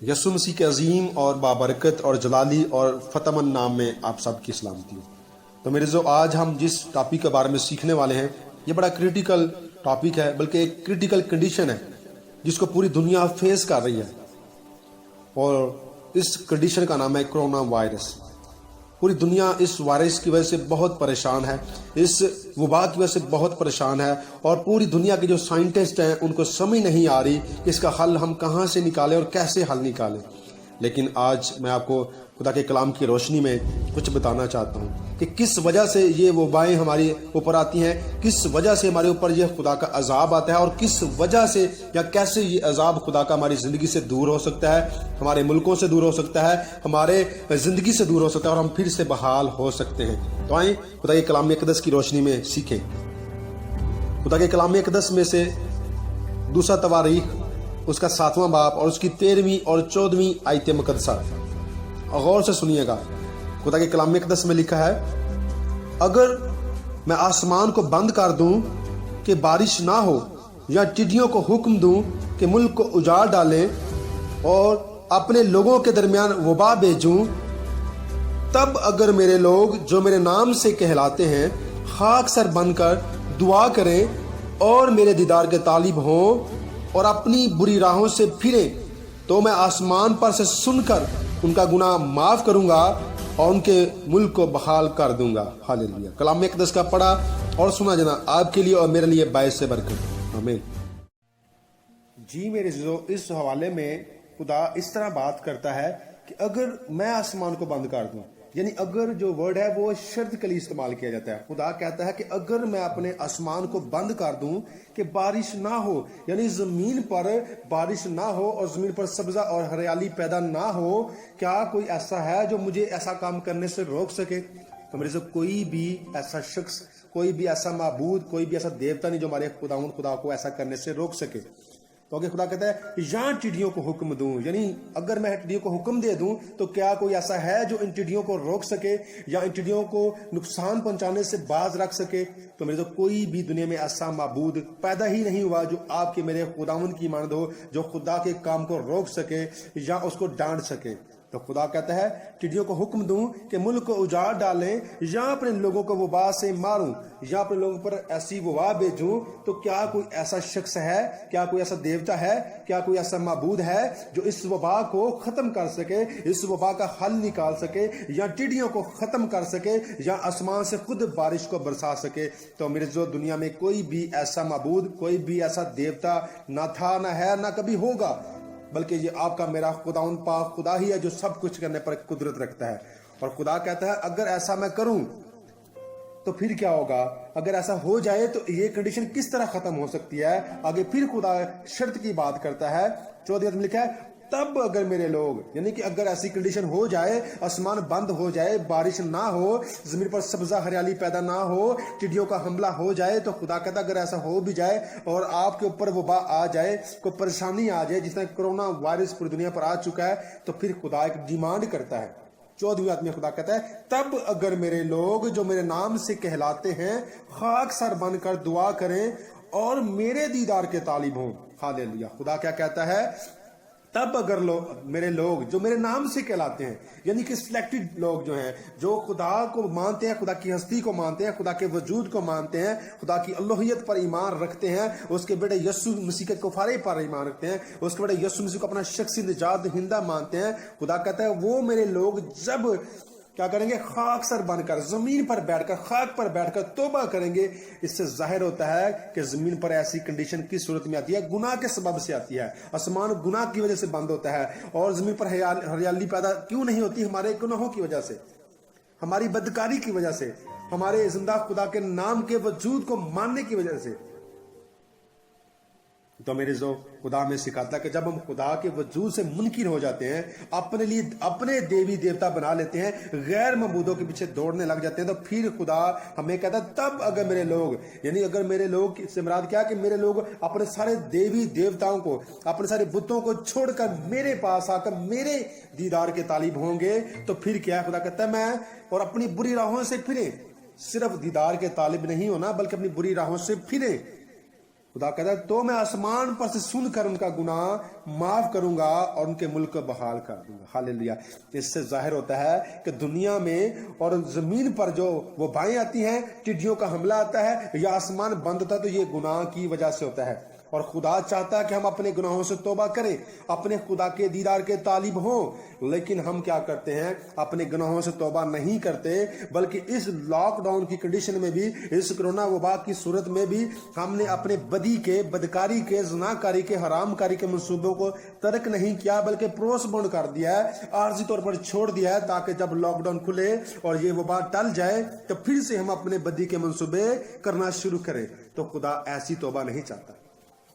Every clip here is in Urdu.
یسوع مسیح کے عظیم اور بابرکت اور جلالی اور فتح مند نام میں آپ سب کی سلامتی ہو۔ تو میرے جو آج ہم جس ٹاپک کے بارے میں سیکھنے والے ہیں یہ بڑا کریٹیکل ٹاپک ہے، بلکہ ایک کریٹیکل کنڈیشن ہے جس کو پوری دنیا فیس کر رہی ہے، اور اس کنڈیشن کا نام ہے کرونا وائرس۔ پوری دنیا اس وائرس کی وجہ سے بہت پریشان ہے، اس وبا کی وجہ سے بہت پریشان ہے، اور پوری دنیا کے جو سائنٹسٹ ہیں ان کو سمجھ نہیں آ رہی کہ اس کا حل ہم کہاں سے نکالیں اور کیسے حل نکالیں۔ لیکن آج میں آپ کو خدا کے کلام کی روشنی میں کچھ بتانا چاہتا ہوں کہ کس وجہ سے یہ وبائیں ہمارے اوپر آتی ہیں، کس وجہ سے ہمارے اوپر یہ خدا کا عذاب آتا ہے، اور کس وجہ سے یا کیسے یہ عذاب خدا کا ہماری زندگی سے دور ہو سکتا ہے، ہمارے ملکوں سے دور ہو سکتا ہے، ہمارے زندگی سے دور ہو سکتا ہے، اور ہم پھر سے بحال ہو سکتے ہیں۔ تو آئیں خدا کے کلام اقدس کی روشنی میں سیکھیں۔ خدا کے کلام اقدس میں سے دوسرا تواریخ اس کا 7واں باب اور اس کی 13ویں اور 14ویں آیت مقدسہ غور سے سنیے گا۔ خدا کے کلام اقدس میں لکھا ہے، اگر میں آسمان کو بند کر دوں کہ بارش نہ ہو، یا ٹڈیوں کو حکم دوں کہ ملک کو اجاڑ ڈالیں، اور اپنے لوگوں کے درمیان وبا بھیجوں، تب اگر میرے لوگ جو میرے نام سے کہلاتے ہیں خاک سر بن کر دعا کریں اور میرے دیدار کے طالب ہوں اور اپنی بری راہوں سے پھریں، تو میں آسمان پر سے سن کر ان کا گناہ معاف کروں گا اور ان کے ملک کو بحال کر دوں گا۔ ہاللیلویہ۔ کلام اقدس کا پڑھا اور سنا جانا آپ کے لیے اور میرے لیے باعث سے برکت۔ آمین۔ جی میرے عزیزو، اس حوالے میں خدا اس طرح بات کرتا ہے کہ اگر میں آسمان کو بند کر دوں، یعنی اگر جو ورڈ ہے وہ شرط کے لیے استعمال کیا جاتا ہے۔ خدا کہتا ہے کہ اگر میں اپنے آسمان کو بند کر دوں کہ بارش نہ ہو، یعنی زمین پر بارش نہ ہو اور زمین پر سبزہ اور ہریالی پیدا نہ ہو، کیا کوئی ایسا ہے جو مجھے ایسا کام کرنے سے روک سکے؟ تو میرے سے کوئی بھی ایسا شخص، کوئی بھی ایسا معبود، کوئی بھی ایسا دیوتا نہیں جو ہمارے خدا کو ایسا کرنے سے روک سکے۔ تو آگے خدا کہتا ہے یا ٹڈیوں کو حکم دوں، یعنی اگر میں ٹڈیوں کو حکم دے دوں تو کیا کوئی ایسا ہے جو ان ٹڈیوں کو روک سکے یا ان ٹڈیوں کو نقصان پہنچانے سے باز رکھ سکے؟ تو میرے تو کوئی بھی دنیا میں ایسا معبود پیدا ہی نہیں ہوا جو آپ کے میرے خداوند کی مانند ہو، جو خدا کے کام کو روک سکے یا اس کو ڈانٹ سکے۔ تو خدا کہتا ہے ٹڈیوں کو حکم دوں کہ ملک کو اجاڑ ڈالیں، یا اپنے لوگوں کو وبا سے ماروں، یا اپنے لوگوں پر ایسی وبا بھیجوں۔ تو کیا کوئی ایسا شخص ہے، کیا کوئی ایسا دیوتا ہے، کیا کوئی ایسا معبود ہے جو اس وبا کو ختم کر سکے، اس وبا کا حل نکال سکے، یا ٹڈیوں کو ختم کر سکے، یا آسمان سے خود بارش کو برسا سکے؟ تو میرے جو دنیا میں کوئی بھی ایسا معبود، کوئی بھی ایسا دیوتا نہ تھا، نہ ہے، نہ کبھی ہوگا، بلکہ یہ آپ کا میرا خداوند پاک خدا ہی ہے جو سب کچھ کرنے پر قدرت رکھتا ہے۔ اور خدا کہتا ہے اگر ایسا میں کروں تو پھر کیا ہوگا؟ اگر ایسا ہو جائے تو یہ کنڈیشن کس طرح ختم ہو سکتی ہے؟ آگے پھر خدا شرط کی بات کرتا ہے، 14 میں لکھا ہے تب اگر میرے لوگ، یعنی کہ اگر ایسی کنڈیشن ہو جائے، آسمان بند ہو جائے، بارش نہ ہو، زمین پر سبزہ ہریالی پیدا نہ ہو، ٹڈیوں کا حملہ ہو جائے، تو خدا کہتا اگر ایسا ہو بھی جائے اور آپ کے اوپر وبا آ جائے، کوئی پریشانی آ جائے، جس طرح کرونا وائرس پوری دنیا پر آ چکا ہے، تو پھر خدا ایک ڈیمانڈ کرتا ہے۔ 14ویں آیت میں خدا کہتا ہے تب اگر میرے لوگ جو میرے نام سے کہلاتے ہیں خاک سر بن کر دعا کریں اور میرے دیدار کے طالب ہوں۔ ہاللیلویہ۔ خدا کیا کہتا ہے؟ تب اگر میرے لوگ جو میرے نام سے کہلاتے ہیں، یعنی کہ سلیکٹڈ لوگ جو ہیں، جو خدا کو مانتے ہیں، خدا کی ہستی کو مانتے ہیں، خدا کے وجود کو مانتے ہیں، خدا کی الوہیت پر ایمان رکھتے ہیں، اس کے بیٹے یسوع مسیح کے کفارے پر ایمان رکھتے ہیں، اس کے بیٹے یسوع مسیح کو اپنا شخصی نجات دہندہ مانتے ہیں، خدا کہتا ہے وہ میرے لوگ جب کیا کریں گے؟ خاک سر بن کر، زمین پر بیٹھ کر، خاک پر بیٹھ کر توبہ کریں گے۔ اس سے ظاہر ہوتا ہے کہ زمین پر ایسی کنڈیشن کس صورت میں آتی ہے؟ گناہ کے سبب سے آتی ہے۔ آسمان گناہ کی وجہ سے بند ہوتا ہے، اور زمین پر ہریالی پیدا کیوں نہیں ہوتی؟ ہمارے گناہوں کی وجہ سے، ہماری بدکاری کی وجہ سے، ہمارے زندہ خدا کے نام کے وجود کو ماننے کی وجہ سے۔ تو میرے جو خدا میں سکھاتا ہے کہ جب ہم خدا کے وجود سے منکر ہو جاتے ہیں، اپنے لیے اپنے دیوی دیوتا بنا لیتے ہیں، غیر معبودوں کے پیچھے دوڑنے لگ جاتے ہیں، تو پھر خدا ہمیں کہتا ہے تب اگر میرے لوگ، یعنی اگر میرے لوگ سے مراد کیا کہ میرے لوگ اپنے سارے دیوی دیوتاؤں کو، اپنے سارے بتوں کو چھوڑ کر میرے پاس آ کر میرے دیدار کے طالب ہوں گے، تو پھر کیا؟ خدا کہتا ہے میں اور اپنی بری راہوں سے پھریں۔ صرف دیدار کے طالب نہیں ہونا بلکہ اپنی بری راہوں سے پھریں۔ خدا کہتا ہے تو میں آسمان پر سے سن کر ان کا گناہ معاف کروں گا اور ان کے ملک کو بحال کر دوں گا. ہاللیلویا. اس سے ظاہر ہوتا ہے کہ دنیا میں اور زمین پر جو وبائیں آتی ہیں، ٹڈیوں کا حملہ آتا ہے یا آسمان بند ہوتا ہے، تو یہ گناہ کی وجہ سے ہوتا ہے. اور خدا چاہتا ہے کہ ہم اپنے گناہوں سے توبہ کریں، اپنے خدا کے دیدار کے طالب ہوں، لیکن ہم کیا کرتے ہیں؟ اپنے گناہوں سے توبہ نہیں کرتے، بلکہ اس لاک ڈاؤن کی کنڈیشن میں بھی، اس کرونا وبا کی صورت میں بھی ہم نے اپنے بدی کے، بدکاری کے، زناکاری کے، حرام کاری کے منصوبوں کو ترک نہیں کیا، بلکہ پروس بونڈ کر دیا ہے، عارضی طور پر چھوڑ دیا ہے، تاکہ جب لاک ڈاؤن کھلے اور یہ وبا ٹل جائے تو پھر سے ہم اپنے بدی کے منصوبے کرنا شروع کریں. تو خدا ایسی توبہ نہیں چاہتا.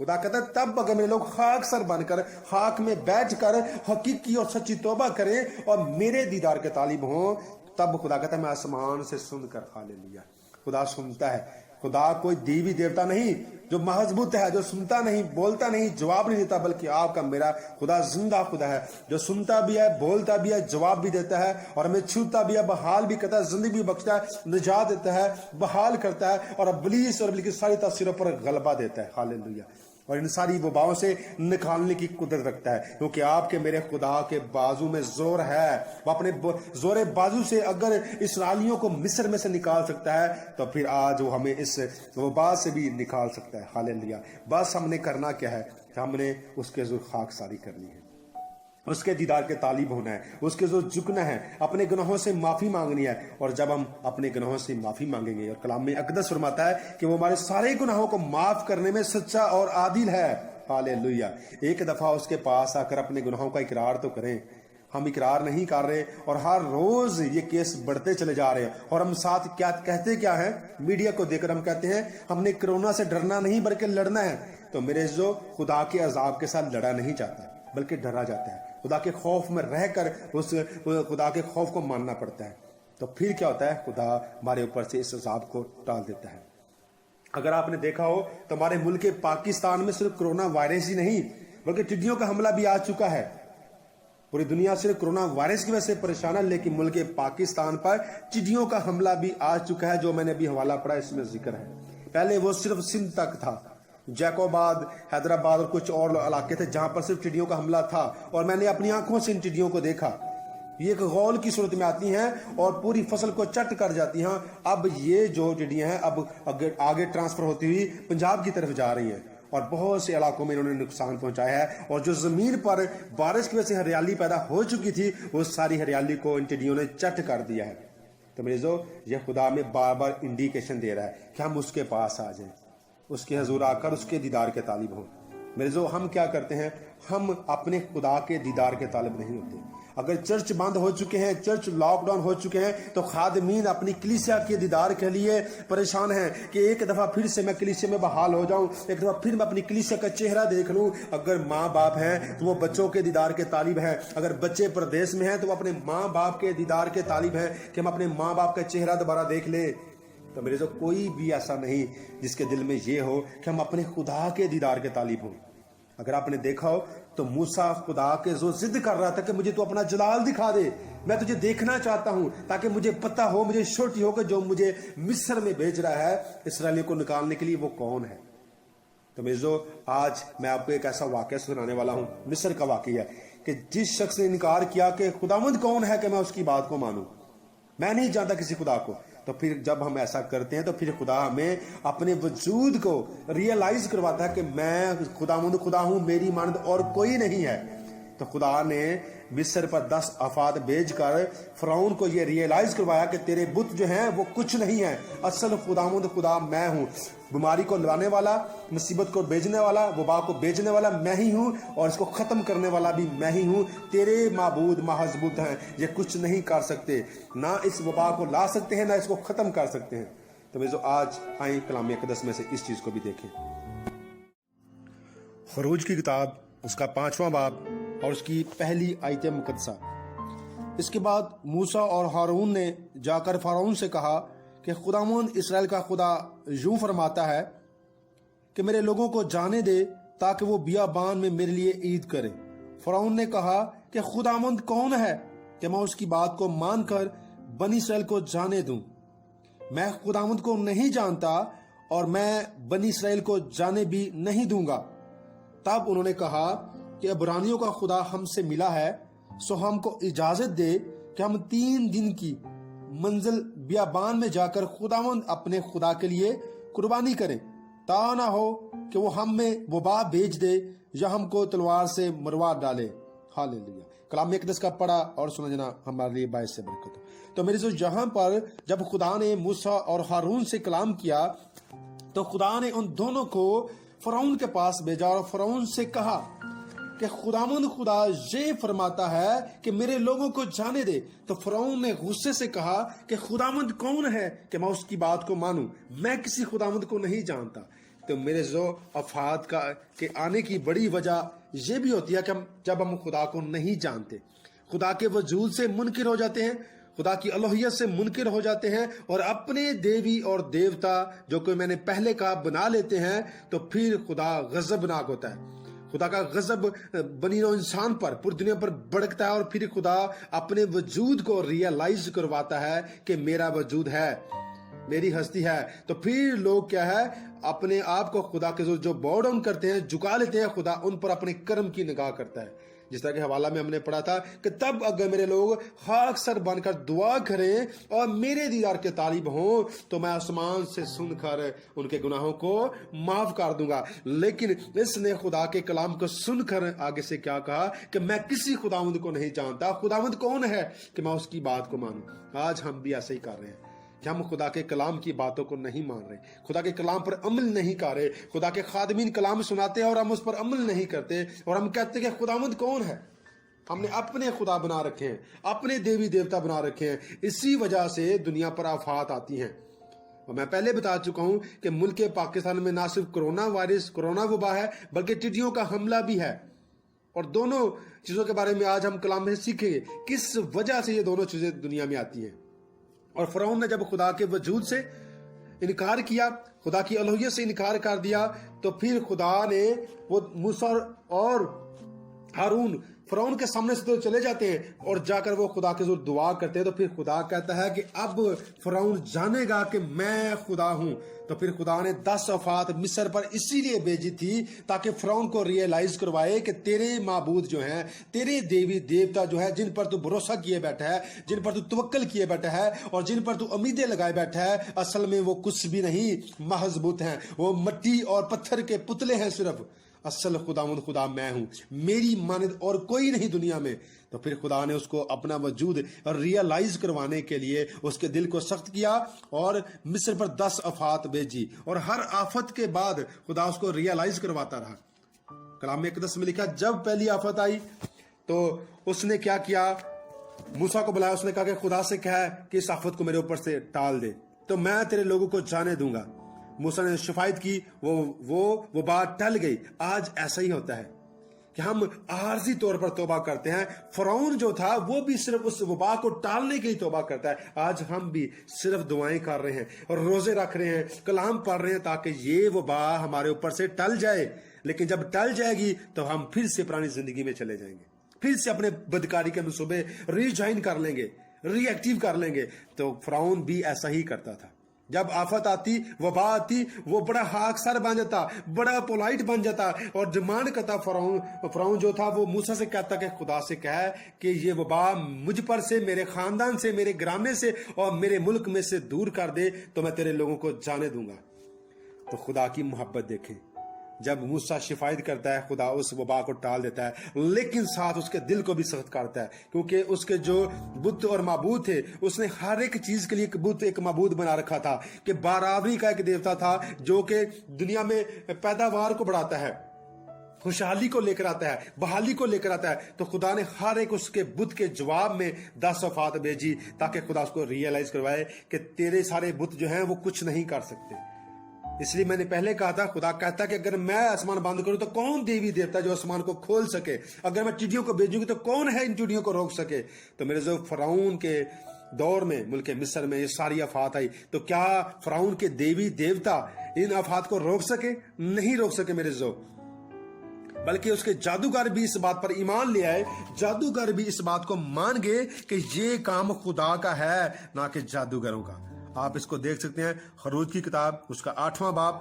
خدا کہتا ہے تب اگر میرے لوگ خاک سر بن کر، خاک میں بیٹھ کر حقیقی اور سچی توبہ کریں اور میرے دیدار کے طالب ہوں، تب خدا کہتا ہے میں آسمان سے سن کر ہاللیلویا. خدا سنتا ہے. خدا کوئی دیوی دیوتا نہیں جو محض بت ہے، جو سنتا نہیں، بولتا نہیں، جواب نہیں دیتا، بلکہ آپ کا میرا خدا زندہ خدا ہے، جو سنتا بھی ہے، بولتا بھی ہے، جواب بھی دیتا ہے، اور ہمیں چھوتا بھی ہے، بحال بھی کرتا ہے، زندگی بھی بخشتا ہے، نجات دیتا ہے، بحال کرتا ہے، اور ابلیس اور ابلیس کی ساری تاثیروں پر غلبہ دیتا ہے. ہاللیلویا. اور ان ساری وباؤں سے نکالنے کی قدرت رکھتا ہے، کیونکہ آپ کے میرے خدا کے بازو میں زور ہے. وہ اپنے زور بازو سے اگر اسرائیلیوں کو مصر میں سے نکال سکتا ہے تو پھر آج وہ ہمیں اس وبا سے بھی نکال سکتا ہے. ہاللیلویا. بس ہم نے کرنا کیا ہے؟ ہم نے اس کے زور خاک ساری کرنی ہے، اس کے دیدار کے طالب ہونا ہے، اس کے زور جھکنا ہے، اپنے گناہوں سے معافی مانگنی ہے. اور جب ہم اپنے گناہوں سے معافی مانگیں گے، اور کلام میں اقدس فرماتا ہے کہ وہ ہمارے سارے گناہوں کو معاف کرنے میں سچا اور عادل ہے. ہاللیلویا. ایک دفعہ اس کے پاس آ کر اپنے گناہوں کا اقرار تو کریں. ہم اقرار نہیں کر رہے اور ہر روز یہ کیس بڑھتے چلے جا رہے ہیں. اور ہم ساتھ کیا کہتے کیا ہیں؟ میڈیا کو دیکھ کر ہم کہتے ہیں ہم نے کرونا سے ڈرنا نہیں بلکہ لڑنا ہے. تو میرے جو خدا کے عذاب کے ساتھ لڑا نہیں چاہتا بلکہ ڈرا جاتا ہے. خدا کے خوف میں رہ کر اس خدا کے خوف کو ماننا پڑتا ہے. تو پھر کیا ہوتا ہے؟ خدا ہمارے اوپر سے اس عذاب کو ٹال دیتا ہے. اگر آپ نے دیکھا ہو تو ہمارے ملک پاکستان میں صرف کرونا وائرس ہی نہیں بلکہ ٹڈیوں کا حملہ بھی آ چکا ہے. پوری دنیا صرف کرونا وائرس کی وجہ سے پریشان ہے، لیکن ملک پاکستان پر ٹڈیوں کا حملہ بھی آ چکا ہے. جو میں نے ابھی حوالہ پڑھا اس میں ذکر ہے. پہلے وہ صرف سندھ تک تھا، جیکوباد، حیدرآباد اور کچھ اور علاقے تھے جہاں پر صرف ٹڈیوں کا حملہ تھا، اور میں نے اپنی آنکھوں سے ان ٹڈیوں کو دیکھا. یہ ایک غول کی صورت میں آتی ہیں اور پوری فصل کو چٹ کر جاتی ہیں. اب یہ جو ٹڈیاں ہیں اب آگے ٹرانسفر ہوتی ہوئی پنجاب کی طرف جا رہی ہیں اور بہت سے علاقوں میں انہوں نے نقصان پہنچایا ہے. اور جو زمین پر بارش کی وجہ سے ہریالی پیدا ہو چکی تھی وہ ساری ہریالی کو ان ٹڈیوں نے چٹ کر دیا ہے. تو میرے جو یہ خدا میں بار بار انڈیکیشن دے رہا ہے کہ ہم اس کے پاس آ جائیں، اس کے حضور آ کر اس کے دیدار کے طالب ہوں. میرے جو ہم کیا کرتے ہیں؟ ہم اپنے خدا کے دیدار کے طالب نہیں ہوتے. اگر چرچ بند ہو چکے ہیں، چرچ لاک ڈاؤن ہو چکے ہیں، تو خادمین اپنی کلیسیا کے دیدار کے لیے پریشان ہیں کہ ایک دفعہ پھر سے میں کلیسیا میں بحال ہو جاؤں، ایک دفعہ پھر میں اپنی کلیسیا کا چہرہ دیکھ لوں. اگر ماں باپ ہیں تو وہ بچوں کے دیدار کے طالب ہیں، اگر بچے پردیس میں ہیں تو وہ اپنے ماں باپ کے دیدار کے طالب ہیں کہ ہم اپنے ماں باپ کا چہرہ دوبارہ دیکھ لیں. تو میرے جو کوئی بھی ایسا نہیں جس کے دل میں یہ ہو کہ ہم اپنے خدا کے دیدار کے طالب ہوں. اگر آپ نے دیکھا ہو تو موسیٰ خدا کے زور ضد کر رہا تھا کہ مجھے تو اپنا جلال دکھا دے، میں تجھے دیکھنا چاہتا ہوں تاکہ مجھے پتہ ہو، مجھے شورٹی ہو کہ جو مجھے مصر میں بھیج رہا ہے اسرائیلیوں کو نکالنے کے لیے وہ کون ہے. تو میرے جو آج میں آپ کو ایک ایسا واقعہ سنانے والا ہوں، مصر کا واقعہ ہے کہ جس شخص نے انکار کیا کہ خداوند کون ہے کہ میں اس کی بات کو مانوں، میں نہیں جانتا کسی خدا کو. تو پھر جب ہم ایسا کرتے ہیں تو پھر خدا ہمیں اپنے وجود کو ریئلائز کرواتا ہے کہ میں خدا ہوں، میری مانند اور کوئی نہیں ہے. تو خدا نے مصر پر 10 افات بھیج کر فرعون کو یہ ریئلائز کروایا کہ تیرے بت جو ہیں وہ کچھ نہیں ہیں، اصل خدا میں ہوں. بیماری کو لانے والا، مصیبت کو بھیجنے والا، وبا کو بھیجنے والا میں ہی ہوں، اور اس کو ختم کرنے والا بھی میں ہی ہوں. تیرے معبود محض بت ہیں، یہ کچھ نہیں کر سکتے، نہ اس وبا کو لا سکتے ہیں نہ اس کو ختم کر سکتے ہیں. تو میں جو آج آئیں کلام اقدس میں سے اس چیز کو بھی دیکھیں. خروج کی کتاب اس کا 5واں باب اور اس کی پہلی آیت مقدسہ. اس کے بعد موسیٰ اور ہارون نے جا کر فرعون سے کہا کہ خداوند اسرائیل کا خدا یوں فرماتا ہے کہ میرے لوگوں کو جانے دے تاکہ وہ بیابان میں میرے لیے عید کریں. فرعون نے کہا کہ خداوند کون ہے کہ میں اس کی بات کو مان کر بنی اسرائیل کو جانے دوں؟ میں خداوند کو نہیں جانتا اور میں بنی اسرائیل کو جانے بھی نہیں دوں گا۔ تب انہوں نے کہا کہ عبرانیوں کا خدا ہم سے ملا ہے، سو ہم کو اجازت دے کہ ہم 3 دن کی منزل بیابان میں جا کر خداوند اپنے خدا کے لیے قربانی کریں، تا نہ ہو کہ وہ ہم میں وبا بھیج دے یا ہم کو تلوار سے مروا ڈالے۔ ہاللیلویہ۔ کلام اقدس کا پڑھا اور سنا جنا ہمارے لیے باعث سے برکت ہو۔ تو میرے دوست، جہاں پر جب خدا نے موسیٰ اور ہارون سے کلام کیا تو خدا نے ان دونوں کو فرعون کے پاس بھیجا اور فرعون سے کہا کہ خداوند خدا یہ فرماتا ہے کہ میرے لوگوں کو جانے دے۔ تو فرعون نے غصے سے کہا کہ خداوند کون ہے کہ میں اس کی بات کو مانوں؟ میں کسی خداوند کو نہیں جانتا۔ تو میرے افات کے آنے کی بڑی وجہ یہ بھی ہوتی ہے کہ جب ہم خدا کو نہیں جانتے، خدا کے وجود سے منکر ہو جاتے ہیں، خدا کی الوہیت سے منکر ہو جاتے ہیں اور اپنے دیوی اور دیوتا جو کہ میں نے پہلے کہا بنا لیتے ہیں، تو پھر خدا غضبناک ہوتا ہے۔ خدا کا غضب بنی نوع انسان پر پوری دنیا پر بڑکتا ہے اور پھر خدا اپنے وجود کو ریئلائز کرواتا ہے کہ میرا وجود ہے، میری ہستی ہے۔ تو پھر لوگ کیا ہے، اپنے آپ کو خدا کے جو باؤ ڈاؤن کرتے ہیں، جھکا لیتے ہیں، خدا ان پر اپنے کرم کی نگاہ کرتا ہے۔ جس طرح کے حوالہ میں ہم نے پڑھا تھا کہ تب اگر میرے لوگ خاک سر بن کر دعا کریں اور میرے دیدار کے طالب ہوں تو میں آسمان سے سن کر ان کے گناہوں کو معاف کر دوں گا۔ لیکن اس نے خدا کے کلام کو سن کر آگے سے کیا کہا کہ میں کسی خداوند کو نہیں جانتا۔ خداوند کون ہے کہ میں اس کی بات کو مانوں؟ آج ہم بھی ایسے ہی کر رہے ہیں کہ ہم خدا کے کلام کی باتوں کو نہیں مان رہے، خدا کے کلام پر عمل نہیں کر رہے۔ خدا کے خادمین کلام سناتے ہیں اور ہم اس پر عمل نہیں کرتے، اور ہم کہتے ہیں کہ خداوند کون ہے؟ ہم نے اپنے خدا بنا رکھے ہیں، اپنے دیوی دیوتا بنا رکھے ہیں۔ اسی وجہ سے دنیا پر آفات آتی ہیں۔ اور میں پہلے بتا چکا ہوں کہ ملک پاکستان میں نہ صرف کرونا وائرس، کرونا وبا ہے، بلکہ ٹڈیوں کا حملہ بھی ہے۔ اور دونوں چیزوں کے بارے میں آج ہم کلام میں سیکھیں گے، کس وجہ سے یہ دونوں چیزیں دنیا میں آتی ہیں۔ اور فرعون نے جب خدا کے وجود سے انکار کیا، خدا کی الوہیت سے انکار کر دیا، تو پھر خدا نے وہ موسیٰ اور ہارون فرعون کے سامنے سے تو چلے جاتے ہیں اور جا کر وہ خدا کے حضور دعا کرتے ہیں۔ تو پھر خدا کہتا ہے کہ اب فرعون جانے گا کہ میں خدا ہوں۔ تو پھر خدا نے 10 آفات مصر پر اسی لیے بھیجی تھی تاکہ فرعون کو ریئلائز کروائے کہ تیرے معبود جو ہیں، تیرے دیوی دیوتا جو ہے، جن پر تو بھروسہ کیے بیٹھا ہے، جن پر تو توکل کیے بیٹھا ہے اور جن پر تو امیدیں لگائے بیٹھا ہے، اصل میں وہ کچھ بھی نہیں، محض بت ہیں، وہ مٹی اور پتھر کے پتلے ہیں صرف۔ اصل خداوند خدا میں ہوں، میری مانند اور کوئی نہیں دنیا میں۔ تو پھر خدا نے اس کو اپنا وجود ریئلائز کروانے کے لیے اس کے دل کو سخت کیا اور مصر پر 10 آفات بھیجی، اور ہر آفت کے بعد خدا اس کو ریئلائز کرواتا رہا۔ کلام اقدس میں لکھا جب پہلی آفت آئی تو اس نے کیا کیا، موسیٰ کو بلایا، اس نے کہا کہ خدا سے کہا کہ اس آفت کو میرے اوپر سے ٹال دے تو میں تیرے لوگوں کو جانے دوں گا۔ موسیٰ نے شفاعت کی، وہ بات ٹل گئی۔ آج ایسا ہی ہوتا ہے کہ ہم عارضی طور پر توبہ کرتے ہیں۔ فرعون جو تھا وہ بھی صرف اس وبا کو ٹالنے کی توبہ کرتا ہے۔ آج ہم بھی صرف دعائیں کر رہے ہیں اور روزے رکھ رہے ہیں، کلام پڑھ رہے ہیں تاکہ یہ وبا ہمارے اوپر سے ٹل جائے، لیکن جب ٹل جائے گی تو ہم پھر سے پرانی زندگی میں چلے جائیں گے، پھر سے اپنے بدکاری کے منصوبے ری جوائن کر لیں گے، ری ایکٹیو کر لیں گے۔ تو فرعون بھی ایسا ہی کرتا تھا۔ جب آفت آتی، وبا آتی، وہ بڑا خاک سر بن جاتا، بڑا پولائٹ بن جاتا اور ڈیمانڈ کرتا۔ فرعون جو تھا وہ موسیٰ سے کہتا کہ خدا سے کہے کہ یہ وبا مجھ پر سے، میرے خاندان سے، میرے گھرانے سے اور میرے ملک میں سے دور کر دے تو میں تیرے لوگوں کو جانے دوں گا۔ تو خدا کی محبت دیکھیں، جب موسیٰ شفاعت کرتا ہے خدا اس وبا کو ٹال دیتا ہے، لیکن ساتھ اس کے دل کو بھی سخت کرتا ہے، کیونکہ اس کے جو بت اور معبود تھے اس نے ہر ایک چیز کے لیے ایک بت، ایک معبود بنا رکھا تھا، کہ برابری کا ایک دیوتا تھا جو کہ دنیا میں پیداوار کو بڑھاتا ہے، خوشحالی کو لے کر آتا ہے، بحالی کو لے کر آتا ہے۔ تو خدا نے ہر ایک اس کے بت کے جواب میں 10 آفات بھیجی تاکہ خدا اس کو ریئلائز کروائے کہ تیرے سارے بت جو ہیں وہ کچھ نہیں کر سکتے۔ اس لیے میں نے پہلے کہا تھا، خدا کہتا کہ اگر میں آسمان بند کروں تو کون دیوی دیوتا جو آسمان کو کھول سکے؟ اگر میں چڑیوں کو بھیجوں گی تو کون ہے ان چڑیوں کو روک سکے؟ تو میرے جو فرعون کے دور میں ملک مصر میں یہ ساری آفات آئی، تو کیا فرعون کے دیوی دیوتا ان آفات کو روک سکے؟ نہیں روک سکے میرے جو، بلکہ اس کے جادوگر بھی اس بات پر ایمان لے آئے، جادوگر بھی اس بات کو مان گئے کہ یہ کام خدا کا ہے نہ کہ جادوگروں کا۔ آپ اس کو دیکھ سکتے ہیں خروج کی کتاب اس کا 8واں باب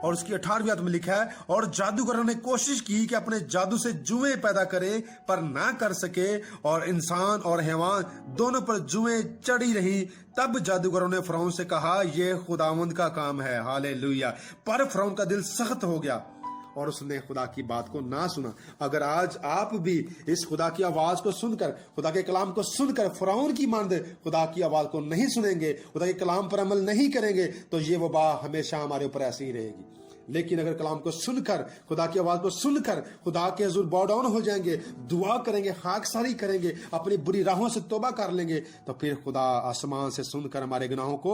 اور اس کی 18ویں آیت میں لکھا ہے، اور جادوگروں نے کوشش کی کہ اپنے جادو سے جوئیں پیدا کرے پر نہ کر سکے، اور انسان اور حیوان دونوں پر جوئیں چڑھی رہی۔ تب جادوگروں نے فرعون سے کہا یہ خداوند کا کام ہے۔ ہالےلویا۔ پر فرعون کا دل سخت ہو گیا اور اس نے خدا کی بات کو نہ سنا۔ اگر آج آپ بھی اس خدا کی آواز کو سن کر، خدا کے کلام کو سن کر فرعون کی مانند خدا کی آواز کو نہیں سنیں گے، خدا کے کلام پر عمل نہیں کریں گے، تو یہ وبا ہمیشہ ہمارے اوپر ایسی ہی رہے گی۔ لیکن اگر کلام کو سن کر، خدا کی آواز کو سن کر خدا کے حضور باؤ ڈاؤن ہو جائیں گے، دعا کریں گے، خاکساری کریں گے، اپنی بری راہوں سے توبہ کر لیں گے، تو پھر خدا آسمان سے سن کر ہمارے گناہوں کو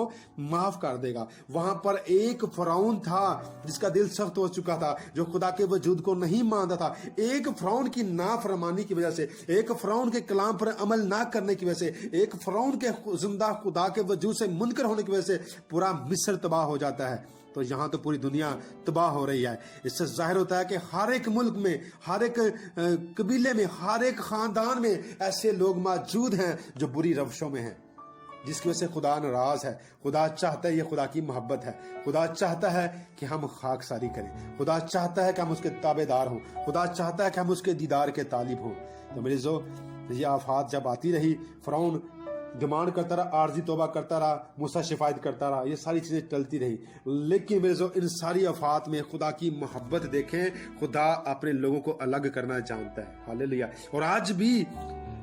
معاف کر دے گا۔ وہاں پر ایک فرعون تھا جس کا دل سخت ہو چکا تھا، جو خدا کے وجود کو نہیں مانتا تھا۔ ایک فرعون کی نافرمانی کی وجہ سے، ایک فرعون کے کلام پر عمل نہ کرنے کی وجہ سے، ایک فرعون کے زندہ خدا کے وجود سے منکر ہونے کی وجہ سے پورا مصر تباہ ہو جاتا ہے۔ تو یہاں تو پوری دنیا تباہ ہو رہی ہے۔ اس سے ظاہر ہوتا ہے کہ ہر ایک ملک میں، ہر ایک قبیلے میں، ہر ایک خاندان میں ایسے لوگ موجود ہیں جو بری روشوں میں ہیں، جس کی وجہ سے خدا ناراض ہے۔ خدا چاہتا ہے، یہ خدا کی محبت ہے، خدا چاہتا ہے کہ ہم خاکساری کریں، خدا چاہتا ہے کہ ہم اس کے تابع دار ہوں، خدا چاہتا ہے کہ ہم اس کے دیدار کے طالب ہوں۔ تو میرے جو یہ آفات جب آتی رہی، فرعون ڈیمانڈ کرتا رہا، عارضی توبہ کرتا رہا، موسیٰ شفاعت کرتا رہا، یہ ساری چیزیں چلتی رہی۔ لیکن میرے جو ان ساری آفات میں خدا کی محبت دیکھیں، خدا اپنے لوگوں کو الگ کرنا جانتا ہے۔ ہالےلویا۔ اور آج بھی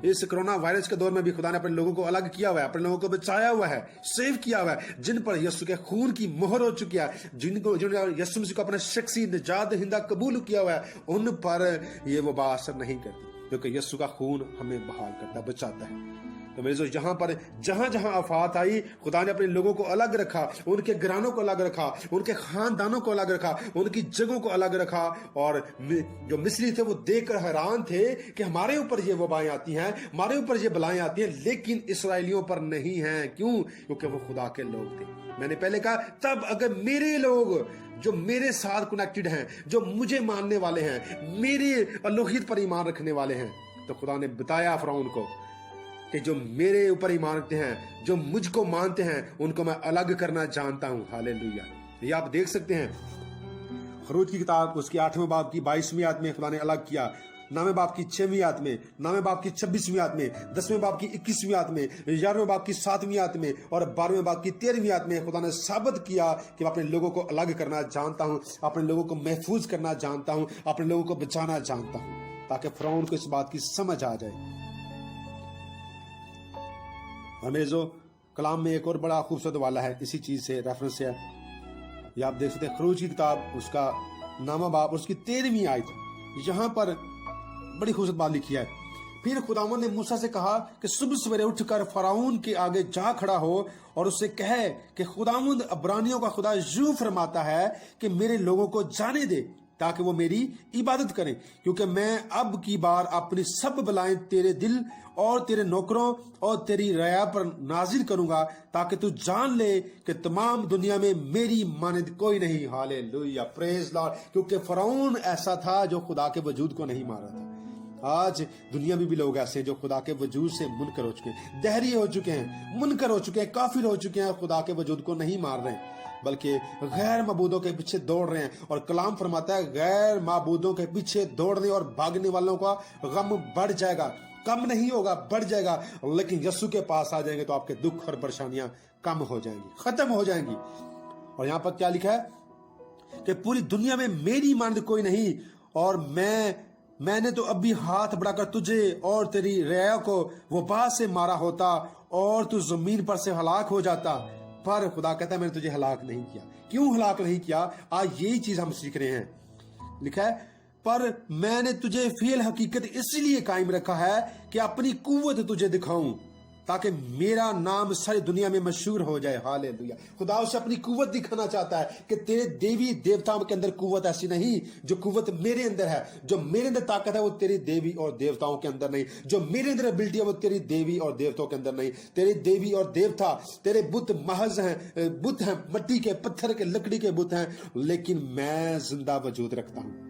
اس کرونا وائرس کے دور میں بھی خدا نے اپنے لوگوں کو الگ کیا ہوا ہے، اپنے لوگوں کو بچایا ہوا ہے، سیو کیا ہوا ہے، جن پر یسوع کے خون کی مہر ہو چکی ہے، جنہوں نے یسوع مسیح کو اپنا شخصی نجات دہندہ قبول کیا ہوا ہے، ان پر یہ وبا اثر نہیں کرتی، کیونکہ یسوع کا خون ہمیں بحال کرتا، بچاتا ہے۔ تو میرے یہاں پر جہاں جہاں آفات آئی، خدا نے اپنے لوگوں کو الگ رکھا، ان کے گھرانوں کو الگ رکھا، ان کے خاندانوں کو الگ رکھا، ان کی جگہوں کو الگ رکھا۔ اور جو مصری تھے وہ دیکھ کر حیران تھے کہ ہمارے اوپر یہ وبائیں آتی ہیں، ہمارے اوپر یہ بلائیں آتی ہیں، لیکن اسرائیلیوں پر نہیں ہیں۔ کیوں؟ کیونکہ وہ خدا کے لوگ تھے۔ میں نے پہلے کہا، تب اگر میرے لوگ جو میرے ساتھ کنیکٹڈ ہیں، جو مجھے ماننے والے ہیں، میری الوہیت پر ایمان رکھنے والے ہیں، تو خدا نے بتایا فرعون کو کہ جو میرے اوپر ایمان رکھتے ہیں، جو مجھ کو مانتے ہیں، ان کو میں الگ کرنا جانتا ہوں۔ ہالےلویا۔ یہ آپ دیکھ سکتے ہیں خروج کی کتاب اس کے 8ویں باب کی 22ویں آیت میں خدا نے الگ کیا، 9ویں باب کی 6ویں آیت میں، 9ویں باب کی 26ویں آیت میں، 10ویں باب کی 21ویں آیت میں، 11ویں باب کی 7ویں آیت میں اور 12ویں باب کی 13ویں آیت میں خدا نے ثابت کیا کہ میں اپنے لوگوں کو الگ کرنا جانتا ہوں، اپنے لوگوں کو محفوظ کرنا جانتا ہوں، اپنے لوگوں کو بچانا جانتا ہوں، تاکہ فرعون کو اس بات کی سمجھ آ جائے۔ ہمیں جو کلام میں ایک اور بڑا خوبصورت والا ہے، اسی چیز سے ریفرنس ہے، یہ آپ دیکھ سکتے ہیں خروج کی کتاب اس کا 9واں باب اس کی 13ویں آیت، یہاں پر بڑی خوبصورت بات لکھی ہے۔ پھر خداوند نے موسیٰ سے کہا کہ صبح سویرے اٹھ کر فرعون کے آگے جا کھڑا ہو اور اس سے کہے کہ خداوند عبرانیوں کا خدا یوں فرماتا ہے کہ میرے لوگوں کو جانے دے تاکہ وہ میری عبادت کریں، کیونکہ میں اب کی بار اپنی سب بلائیں تیرے دل اور تیرے نوکروں اور تیری رعایا پر نازل کروں گا، تاکہ تو جان لے کہ تمام دنیا میں میری مانند کوئی نہیں۔ ہالےلویا، پریز لارڈ۔ کیونکہ فرعون ایسا تھا جو خدا کے وجود کو نہیں مان رہا تھا۔ آج دنیا میں بھی لوگ ایسے ہیں جو خدا کے وجود سے منکر ہو چکے ہیں، دہری ہو چکے ہیں، منکر ہو چکے ہیں، کافر ہو چکے ہیں، خدا کے وجود کو نہیں مان رہے ہیں، بلکہ غیر معبودوں کے پیچھے دوڑ رہے ہیں۔ اور کلام فرماتا ہے غیر معبودوں کے پیچھے دوڑنے اور بھاگنے والوں کا غم بڑھ جائے گا، کم نہیں ہوگا، بڑھ جائے گا۔ لیکن یسوع کے پاس آ جائیں گے تو آپ کے دکھ اور پریشانیاں کم ہو جائیں گی، ختم ہو جائیں گی۔ اور یہاں پر کیا لکھا ہے کہ پوری دنیا میں میری مانند کوئی نہیں، اور میں نے تو ابھی ہاتھ بڑھا کر تجھے اور تیری رعایا کو وبا سے مارا ہوتا اور تو زمین پر سے ہلاک ہو جاتا، پر خدا کہتا ہے میں نے تجھے ہلاک نہیں کیا۔ کیوں ہلاک نہیں کیا؟ آج یہی چیز ہم سیکھ رہے ہیں۔ لکھا ہے پر میں نے تجھے فی الحقیقت اس لیے قائم رکھا ہے کہ اپنی قوت تجھے دکھاؤں، تاکہ میرا نام ساری دنیا میں مشہور ہو جائے۔ ہالےلویا۔ خدا اسے اپنی قوت دکھانا چاہتا ہے کہ تیرے دیوی دیوتاؤں کے اندر قوت ایسی نہیں جو قوت میرے اندر ہے، جو میرے اندر طاقت ہے وہ تیری دیوی اور دیوتاؤں کے اندر نہیں، جو میرے اندر ابلٹی ہے وہ تیری دیوی اور دیوتاؤں کے اندر نہیں۔ تیری دیوی اور دیوتا، تیرے بت محض ہیں، بت ہیں، مٹی کے، پتھر کے، لکڑی کے بت ہیں، لیکن میں زندہ وجود رکھتا ہوں۔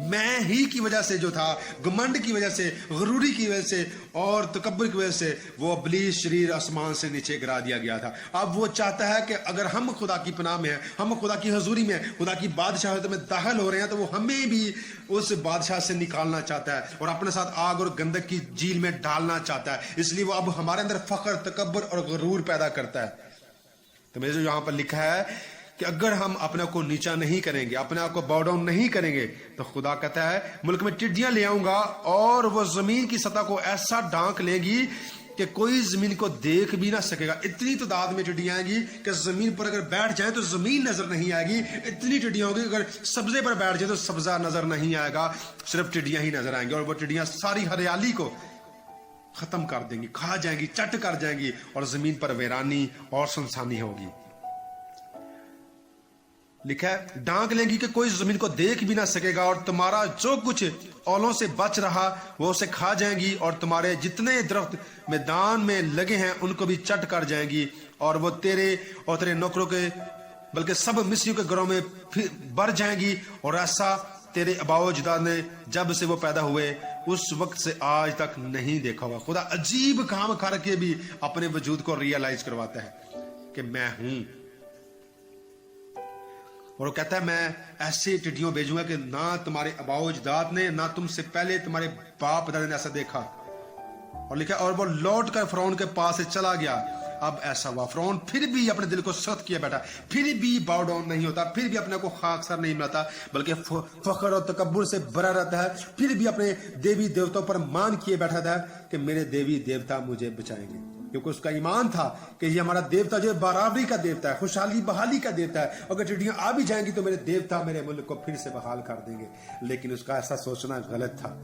میں ہی کی وجہ سے جو تھا، گمنڈ کی وجہ سے، غروری کی وجہ سے اور تکبر کی وجہ سے وہ ابلیس شریر آسمان سے نیچے گرا دیا گیا تھا۔ اب وہ چاہتا ہے کہ اگر ہم خدا کی پناہ میں ہیں، ہم خدا کی حضوری میں، خدا کی بادشاہت میں داخل ہو رہے ہیں، تو وہ ہمیں بھی اس بادشاہ سے نکالنا چاہتا ہے اور اپنے ساتھ آگ اور گندک کی جھیل میں ڈالنا چاہتا ہے۔ اس لیے وہ اب ہمارے اندر فخر، تکبر اور غرور پیدا کرتا ہے۔ تو میرے جو یہاں پر لکھا ہے کہ اگر ہم اپنے کو نیچا نہیں کریں گے، اپنے آپ کو باؤ ڈاؤن نہیں کریں گے، تو خدا کہتا ہے ملک میں ٹڈیاں لے آؤں گا اور وہ زمین کی سطح کو ایسا ڈانک لے گی کہ کوئی زمین کو دیکھ بھی نہ سکے گا۔ اتنی تعداد میں ٹڈیاں آئیں گی کہ زمین پر اگر بیٹھ جائیں تو زمین نظر نہیں آئے گی، اتنی ٹڈیاں ہوگی اگر سبزے پر بیٹھ جائیں تو سبزہ نظر نہیں آئے گا، صرف ٹڈیاں ہی نظر آئیں گی، اور وہ ٹڈیاں ساری ہریالی کو ختم کر دیں گی، کھا جائیں گی، چٹ کر جائیں گی، اور زمین پر ویرانی اور سنسانی ہوگی۔ لکھا ہے ڈانک لیں گی کہ کوئی زمین کو دیکھ بھی نہ سکے گا، اور تمہارا جو کچھ اولوں سے بچ رہا وہ اسے کھا جائیں گی، اور تمہارے جتنے درخت میدان میں لگے ہیں ان کو بھی چٹ کر جائیں گی، اور وہ تیرے اور تیرے نوکروں کے بلکہ سب مصریوں کے گھروں میں بڑھ جائیں گی، اور ایسا تیرے آباء و اجداد نے جب سے وہ پیدا ہوئے اس وقت سے آج تک نہیں دیکھا ہوگا۔ خدا عجیب کام کر کے بھی اپنے وجود کو ریئلائز کرواتا ہے کہ میں ہوں، اور وہ کہتا ہے میں ایسے ٹڈیوں بھیجوں گا کہ نہ تمہارے آباء و اجداد نے، نہ تم سے پہلے تمہارے باپ دادا نے ایسا دیکھا۔ اور لکھا اور وہ لوٹ کر فرعون کے پاس سے چلا گیا۔ اب ایسا ہوا فرعون پھر بھی اپنے دل کو سخت کیے بیٹھا، پھر بھی باؤ ڈاؤن نہیں ہوتا، پھر بھی اپنے کو خاک سر نہیں ملاتا، بلکہ فخر اور تکبر سے بھرا رہتا ہے، پھر بھی اپنے دیوی دیوتوں پر مان کیے بیٹھا تھا کہ میرے دیوی دیوتا مجھے بچائیں گے، کیونکہ اس کا ایمان تھا کہ یہ ہمارا دیوتا جو برابری کا دیوتا ہے، خوشحالی بحالی کا دیوتا ہے، اگر ٹڈیاں آ بھی جائیں گی تو میرے دیوتا میرے ملک کو پھر سے بحال کر دیں گے۔ لیکن اس کا ایسا سوچنا غلط تھا۔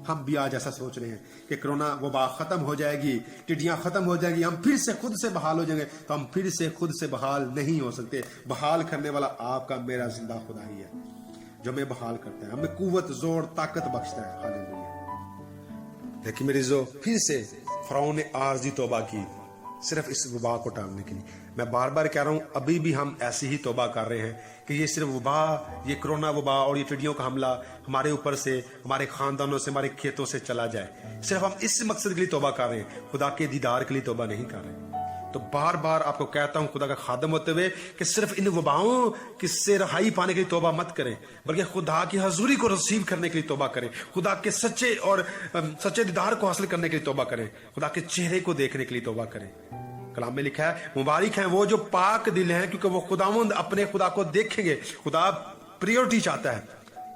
ہم بھی آج ایسا سوچ رہے ہیں کہ کرونا وبا ختم ہو جائے گی، ٹڈیاں ختم ہو جائیں گی، ہم پھر سے خود سے بحال ہو جائیں گے، تو ہم پھر سے خود سے بحال نہیں ہو سکتے۔ بحال کرنے والا آپ کا میرا زندہ خدا ہی ہے جو ہمیں بحال کرتا ہے، ہمیں قوت، زور، طاقت بخشتا ہے۔ ہاللیلویا۔ لیکن میری جو پھر سے فرعون نے عارضی توبہ کی صرف اس وبا کو ٹالنے کے لیے۔ میں بار بار کہہ رہا ہوں ابھی بھی ہم ایسی ہی توبہ کر رہے ہیں کہ یہ صرف وبا، یہ کرونا وبا اور یہ ٹڈیوں کا حملہ ہمارے اوپر سے، ہمارے خاندانوں سے، ہمارے کھیتوں سے چلا جائے۔ صرف ہم اس مقصد کے لیے توبہ کر رہے ہیں، خدا کے دیدار کے لیے توبہ نہیں کر رہے۔ تو بار بار آپ کو کہتا ہوں خدا کا خادم ہوتے ہوئے کہ صرف ان وباؤں سے رہائی پانے کے لیے توبہ مت کریں، بلکہ خدا کی حضوری کو رسیو کرنے کے لیے توبہ کریں، خدا کے سچے دیدار کو حاصل کرنے کے لیے توبہ کریں، خدا کے چہرے کو دیکھنے کے لیے توبہ کریں۔ کلام میں لکھا ہے مبارک ہیں وہ جو پاک دل ہیں کیونکہ وہ خداوند اپنے خدا کو دیکھیں گے۔ خدا پریورٹی چاہتا ہے،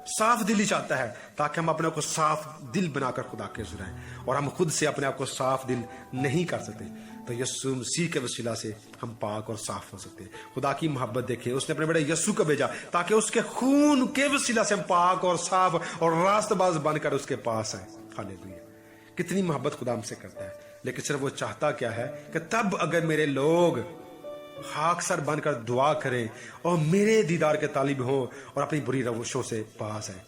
صاف دلی چاہتا ہے، تاکہ ہم اپنے کو صاف دل بنا کر خدا کے حضور آئیں، اور ہم خود سے اپنے آپ کو صاف دل نہیں کر سکتے، تو یسوع مسیح کے وسیلہ سے ہم پاک اور صاف ہو سکتے ہیں۔ خدا کی محبت دیکھیں، اس نے اپنے بڑے یسوع کو بھیجا تاکہ اس کے خون کے وسیلہ سے ہم پاک اور صاف اور راست باز بن کر اس کے پاس آئیں۔ ہاللیلویا۔ کتنی محبت خدا ہم سے کرتا ہے، لیکن صرف وہ چاہتا کیا ہے کہ تب اگر میرے لوگ خاک سر بن کر دعا کریں اور میرے دیدار کے طالب ہوں اور اپنی بری روشوں سے باز ہیں،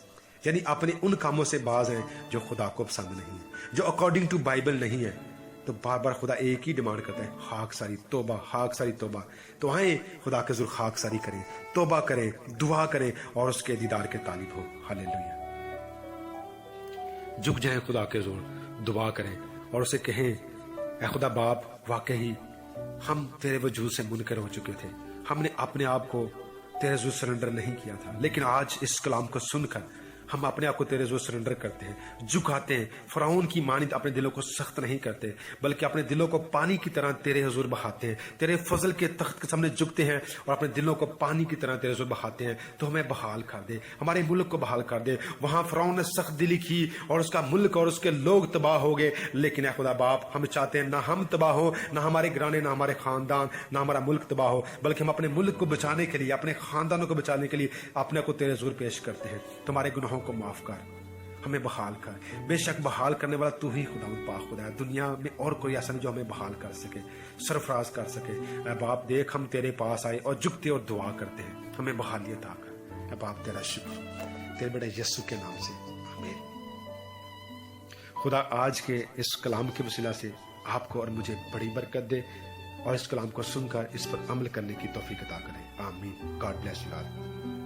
یعنی اپنے ان کاموں سے باز ہیں جو خدا کو پسند نہیں ہے، جو اکارڈنگ ٹو بائبل نہیں ہے، تو بار بار خدا ایک ہی ڈیمانڈ کرتا ہے، خاک ساری توبہ، خاک ساری توبہ۔ تو آئیں خدا کے ذریعے خاک ساری کریں، توبہ کریں، دعا کریں اور اس کے دیدار کے طالب ہو۔ ہاللیلویا۔ جھک جائیں خدا کے زور، دعا کریں اور اسے کہیں اے خدا باپ، واقعی ہم تیرے وجود سے منکر ہو چکے تھے، ہم نے اپنے آپ کو تیرے حضور سرنڈر نہیں کیا تھا، لیکن آج اس کلام کو سن کر ہم اپنے آپ کو تیرے حضور سرنڈر کرتے ہیں، جھکاتے ہیں، فرعون کی مانند اپنے دلوں کو سخت نہیں کرتے، بلکہ اپنے دلوں کو پانی کی طرح تیرے حضور بہاتے ہیں، تیرے فضل کے تخت کے سامنے جھکتے ہیں اور اپنے دلوں کو پانی کی طرح تیرے حضور بہاتے ہیں۔ تو ہمیں بحال کر دے، ہمارے ملک کو بحال کر دے۔ وہاں فرعون نے سخت دلی کی اور اس کا ملک اور اس کے لوگ تباہ ہو گئے، لیکن اے خدا باپ ہم چاہتے ہیں نہ ہم تباہ ہو، نہ ہمارے گھرانے، نہ ہمارے خاندان، نہ ہمارا ملک تباہ ہو، بلکہ ہم اپنے ملک کو بچانے کے لیے، اپنے خاندانوں کو بچانے کے لیے اپنے کو تیرے حضور پیش کرتے ہیں۔ تمہارے گناہوں کو معاف کر، ہمیں بحال کر۔ بے شک بحال کرنے والا تو ہی خدا پاک خدا ہے، دنیا میں اور کوئی ایسا نہیں جو ہمیں بحال کر سکے، سرفراز کر سکے۔ اے باپ دیکھ ہم تیرے پاس آئے اور جھکتے اور دعا کرتے ہیں، ہمیں بحالی عطا کر۔ اے باپ تیرا شکر تیرے بڑے یسوع کے نام سے، آمین۔ خدا آج کے اس کلام کے وسیلہ سے آپ کو اور مجھے بڑی برکت دے اور اس کلام کو سن کر اس پر عمل کرنے کی توفیق عطا کرے، آمین۔ God bless you all.